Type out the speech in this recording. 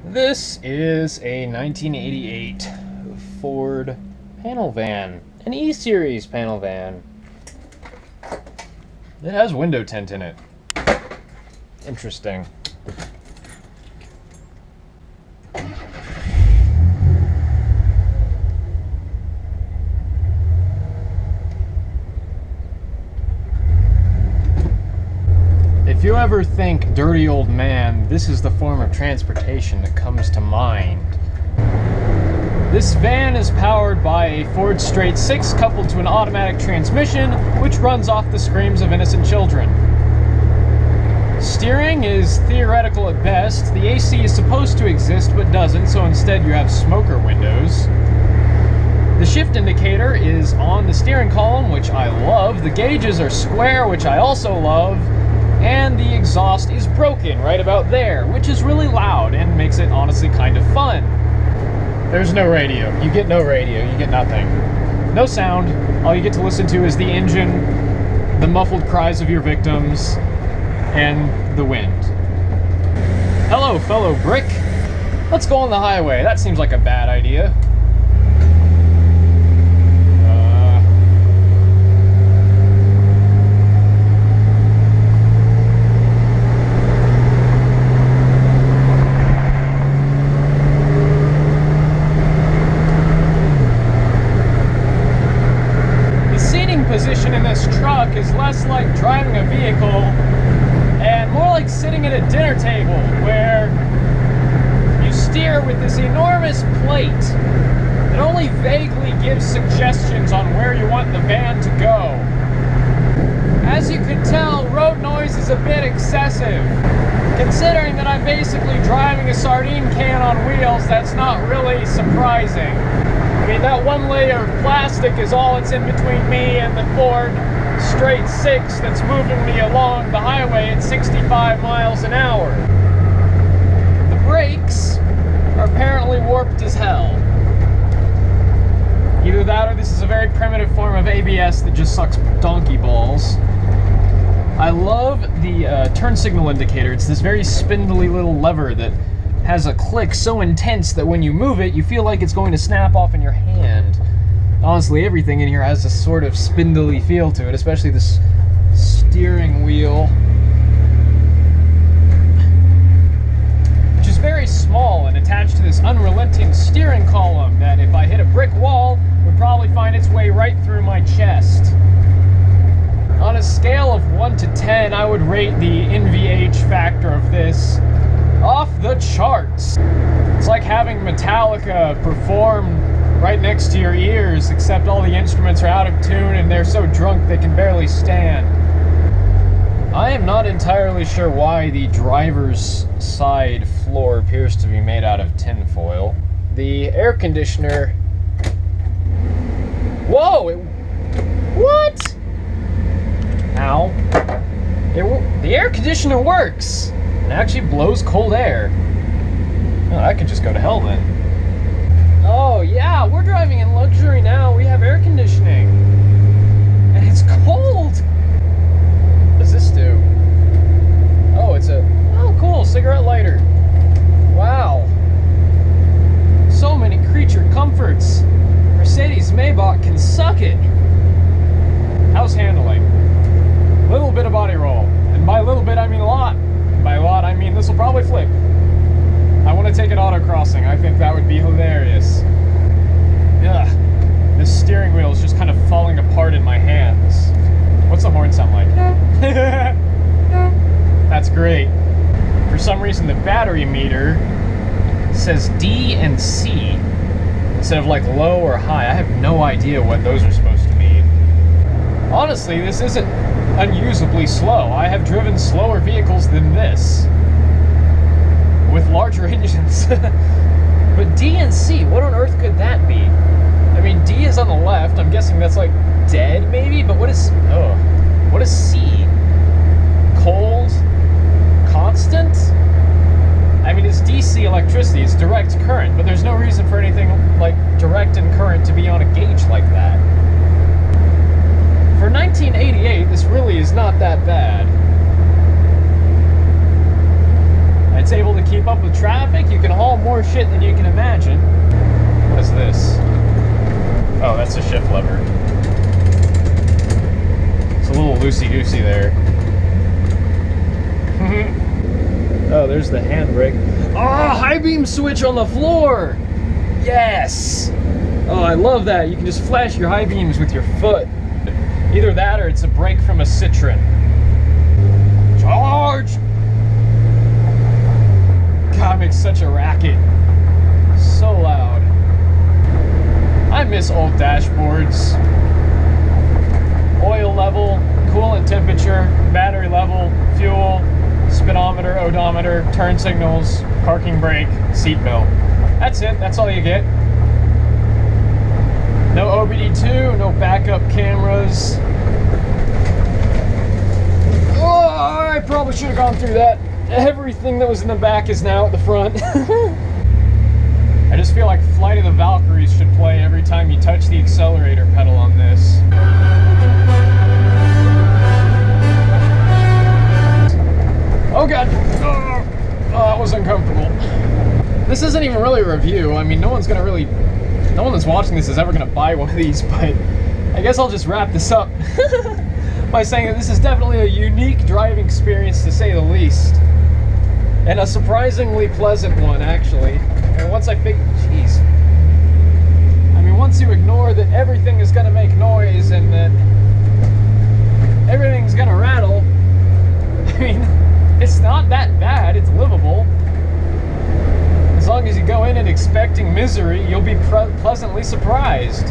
This is a 1988 Ford panel van, an E-Series panel van. It has window tint in it. Interesting. If you ever think dirty old man, this is the form of transportation that comes to mind. This van is powered by a Ford Straight 6 coupled to an automatic transmission, which runs off the screams of innocent children. Steering is theoretical at best. The AC is supposed to exist but doesn't, so instead you have smoker windows. The shift indicator is on the steering column, which I love. The gauges are square, which I also love. And the exhaust is broken right about there, which is really loud and makes it honestly kind of fun. There's no radio. You get no radio. You get nothing. No sound. All you get to listen to is the engine, the muffled cries of your victims, and the wind. Hello, fellow brick. Let's go on the highway. That seems like a bad idea. Position in this truck is less like driving a vehicle and more like sitting at a dinner table where you steer with this enormous plate that only vaguely gives suggestions on where you want the van to go. As you can tell, road noise is a bit excessive. Considering that I'm basically driving a sardine can on wheels, that's not really surprising. I mean, that one layer of plastic is all that's in between me and the Ford Straight 6 that's moving me along the highway at 65 miles an hour. The brakes are apparently warped as hell. Either that or this is a very primitive form of ABS that just sucks donkey balls. I love the turn signal indicator. It's this very spindly little lever that has a click so intense that when you move it, you feel like it's going to snap off in your hand. Honestly, everything in here has a sort of spindly feel to it, especially this steering wheel, which is very small and attached to this unrelenting steering column that, if I hit a brick wall, would probably find its way right through my chest. On a scale of 1 to 10, I would rate the NVH factor of this off the charts. It's like having Metallica perform right next to your ears, except all the instruments are out of tune and they're so drunk they can barely stand. I am not entirely sure why the driver's side floor appears to be made out of tinfoil. The air conditioner... Whoa! What? Ow. The air conditioner works! It actually blows cold air. Oh, that could just go to hell then. Oh yeah, we're driving in luxury now. We have air conditioning. And it's cold! What does this do? Oh, it's a... Oh, cool, cigarette lighter. Wow. So many creature comforts. Mercedes Maybach can suck it. House handling. Little bit of body roll. And by little bit, I mean a lot. By a lot, I mean this will probably flip. I want to take it autocrossing. I think that would be hilarious. Ugh. This steering wheel is just kind of falling apart in my hands. What's the horn sound like? That's great. For some reason, the battery meter says D and C instead of like low or high. I have no idea what those are supposed to mean. Honestly, this isn't unusably slow. I have driven slower vehicles than this with larger engines. But D and C, what on earth could that be? I mean, D is on the left. I'm guessing that's like dead maybe, but what is C? Cold? Constant? I mean, it's DC electricity, it's direct current, but there's no reason for anything like direct and current to be on a gauge like that. For 1988, this really is not that bad. I It's able to keep up with traffic. You can haul more shit than you can imagine. What is this? Oh, that's a shift lever. It's a little loosey-goosey there. Oh, there's the handbrake. Oh, high beam switch on the floor! Yes! Oh, I love that. You can just flash your high beams with your foot. Either that or it's a brake from a Citroen. Charge! God, it makes such a racket. So loud. I miss old dashboards. Oil level, coolant temperature, battery level, fuel, speedometer, odometer, turn signals, parking brake, seat belt. That's it. That's all you get. No OBD2, no backup cameras. Oh, I probably should have gone through that. Everything that was in the back is now at the front. I just feel like Flight of the Valkyries should play every time you touch the accelerator pedal on this. Oh god! Oh, that was uncomfortable. This isn't even really a review. I mean, no one that's watching this is ever gonna buy one of these, but I guess I'll just wrap this up by saying that this is definitely a unique driving experience, to say the least. And a surprisingly pleasant one, actually. And once I figured, jeez. I mean, once you ignore that everything is gonna make noise and that everything's gonna rattle, I mean, it's not that bad, it's livable. As long as you go in it expecting misery, you'll be pleasantly surprised.